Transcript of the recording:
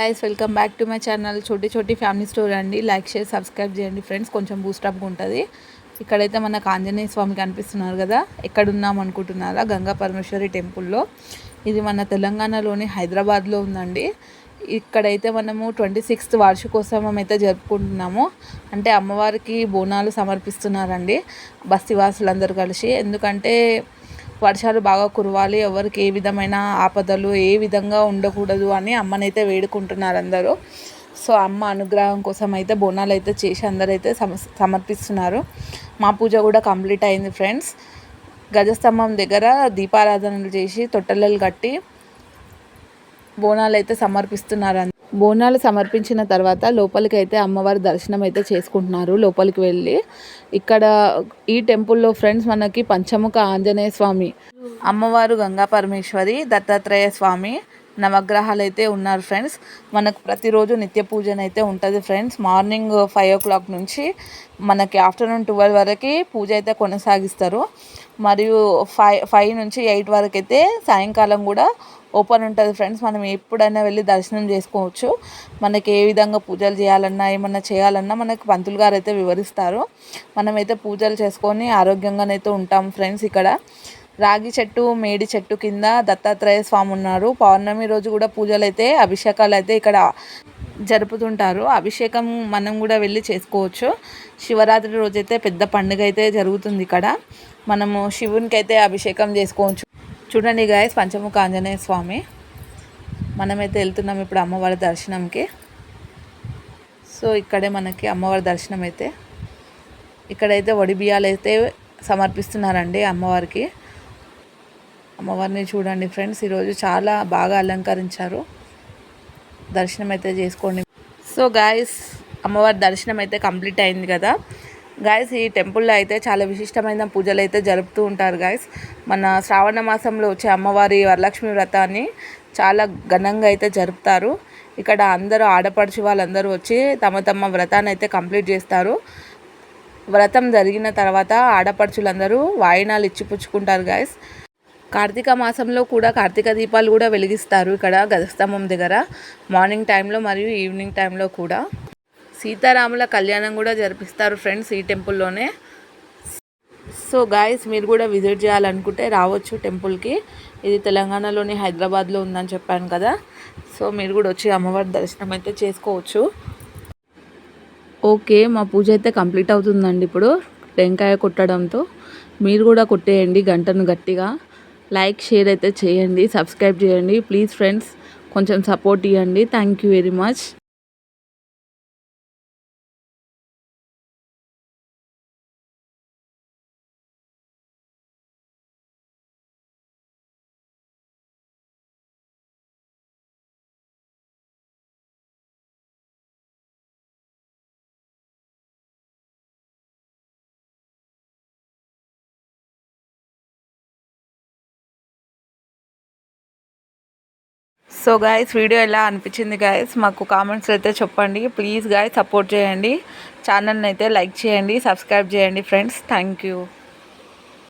Guys, welcome back to my channel Choti Choti family story అండి. Like share subscribe చేయండి friends, కొంచెం బూస్టప్గా ఉంటుంది. ఇక్కడైతే మనకు ఆంజనేయ స్వామి కనిపిస్తున్నారు కదా. ఎక్కడున్నాం అనుకుంటున్నారా? గంగా పరమేశ్వరి టెంపుల్లో. ఇది మన తెలంగాణలోని హైదరాబాద్లో ఉందండి. ఇక్కడైతే మనము 26th వార్షికోత్సవం అయితే జరుపుకుంటున్నాము. అంటే అమ్మవారికి బోనాలు సమర్పిస్తున్నారండి బస్తీవాసులందరూ కలిసి. ఎందుకంటే వర్షాలు బాగా కురవాలి, ఎవరికి ఏ విధమైన ఆపదలు ఏ విధంగా ఉండకూడదు అని అమ్మనైతే వేడుకుంటున్నారు అందరూ. సో అమ్మ అనుగ్రహం కోసం అయితే బోనాలు అయితే చేసి అందరైతే సమర్పిస్తున్నారు. మా పూజ కూడా కంప్లీట్ అయింది ఫ్రెండ్స్. గజస్తంభం దగ్గర దీపారాధనలు చేసి తొట్టెలు కట్టి బోనాలు అయితే సమర్పిస్తున్నారు. బోనాలు సమర్పించిన తర్వాత లోపలికి అయితే అమ్మవారి దర్శనం అయితే చేసుకుంటున్నారు. లోపలికి వెళ్ళి ఇక్కడ ఈ టెంపుల్లో ఫ్రెండ్స్ మనకి పంచముఖ ఆంజనేయ స్వామి, అమ్మవారు గంగా పరమేశ్వరి, దత్తాత్రేయ స్వామి నవగ్రహాలు అయితే ఉన్నారు ఫ్రెండ్స్. మనకు ప్రతిరోజు నిత్య పూజన అయితే ఉంటుంది ఫ్రెండ్స్. మార్నింగ్ 5 o'clock నుంచి మనకి ఆఫ్టర్నూన్ 12 వరకు పూజ అయితే కొనసాగిస్తారు. మరియు 5 నుంచి 8 వరకు అయితే సాయంకాలం కూడా ఓపెన్ ఉంటుంది ఫ్రెండ్స్. మనం ఎప్పుడైనా వెళ్ళి దర్శనం చేసుకోవచ్చు. మనకి ఏ విధంగా పూజలు చేయాలన్నా ఏమన్నా చేయాలన్నా మనకు పంతులు గారు అయితే వివరిస్తారు. మనమైతే పూజలు చేసుకొని ఆరోగ్యంగానైతే ఉంటాం ఫ్రెండ్స్. ఇక్కడ రాగి చెట్టు, మేడి చెట్టు కింద దత్తాత్రేయ స్వామి ఉన్నారు. పౌర్ణమి రోజు కూడా పూజలు అయితే అభిషేకాలు అయితే ఇక్కడ జరుపుతుంటారు. అభిషేకం మనం కూడా వెళ్ళి చేసుకోవచ్చు. శివరాత్రి రోజైతే పెద్ద పండుగ అయితే జరుగుతుంది ఇక్కడ. మనము శివునికి అయితే అభిషేకం చేసుకోవచ్చు. చూడండి గాయస్, పంచముఖ ఆంజనేయ స్వామి. మనమైతే వెళ్తున్నాం ఇప్పుడు అమ్మవారి దర్శనంకి. సో ఇక్కడే మనకి అమ్మవారి దర్శనం అయితే. ఇక్కడైతే వడి బియ్యాలు అయితే సమర్పిస్తున్నారండి అమ్మవారికి. అమ్మవారిని చూడండి ఫ్రెండ్స్, ఈరోజు చాలా బాగా అలంకరించారు. దర్శనం అయితే చేసుకోండి. సో గాయస్, అమ్మవారి దర్శనం అయితే కంప్లీట్ అయింది కదా గాయస్. ఈ టెంపుల్లో అయితే చాలా విశిష్టమైన పూజలు అయితే జరుపుతూ ఉంటారు గాయస్. మన శ్రావణ మాసంలో వచ్చే అమ్మవారి వరలక్ష్మి వ్రతాన్ని చాలా ఘనంగా అయితే జరుపుతారు. ఇక్కడ అందరూ ఆడపడుచు వాళ్ళందరూ వచ్చి తమ తమ వ్రతాన్ని అయితే కంప్లీట్ చేస్తారు. వ్రతం జరిగిన తర్వాత ఆడపడుచులందరూ వాయినాలు ఇచ్చిపుచ్చుకుంటారు గాయస్. కార్తీక మాసంలో కూడా కార్తీక దీపాలు కూడా వెలిగిస్తారు ఇక్కడ గజస్తంభం దగ్గర, మార్నింగ్ టైంలో మరియు ఈవినింగ్ టైంలో కూడా. సీతారాముల కళ్యాణం కూడా జరిపిస్తారు ఫ్రెండ్స్ ఈ టెంపుల్లోనే. సో గాయస్, మీరు కూడా విజిట్ చేయాలనుకుంటే రావచ్చు టెంపుల్కి. ఇది తెలంగాణలోని హైదరాబాద్లో ఉందని చెప్పాను కదా. సో మీరు కూడా వచ్చి అమ్మవారి దర్శనం అయితే చేసుకోవచ్చు. ఓకే, మా పూజ అయితే కంప్లీట్ అవుతుందండి ఇప్పుడు టెంకాయ కొట్టడంతో. మీరు కూడా కొట్టేయండి గంటను గట్టిగా. లైక్ షేర్ అయితే చేయండి, సబ్స్క్రైబ్ చేయండి ప్లీజ్ ఫ్రెండ్స్. కొంచెం సపోర్ట్ ఇవ్వండి. Thank you very much. So guys, video ఎలా అనిపించింది గాయస్ మాకు కామెంట్స్ అయితే చెప్పండి ప్లీజ్ గాయస్. సపోర్ట్ చేయండి, ఛానల్ని అయితే లైక్ చేయండి, సబ్స్క్రైబ్ చేయండి ఫ్రెండ్స్. Thank you.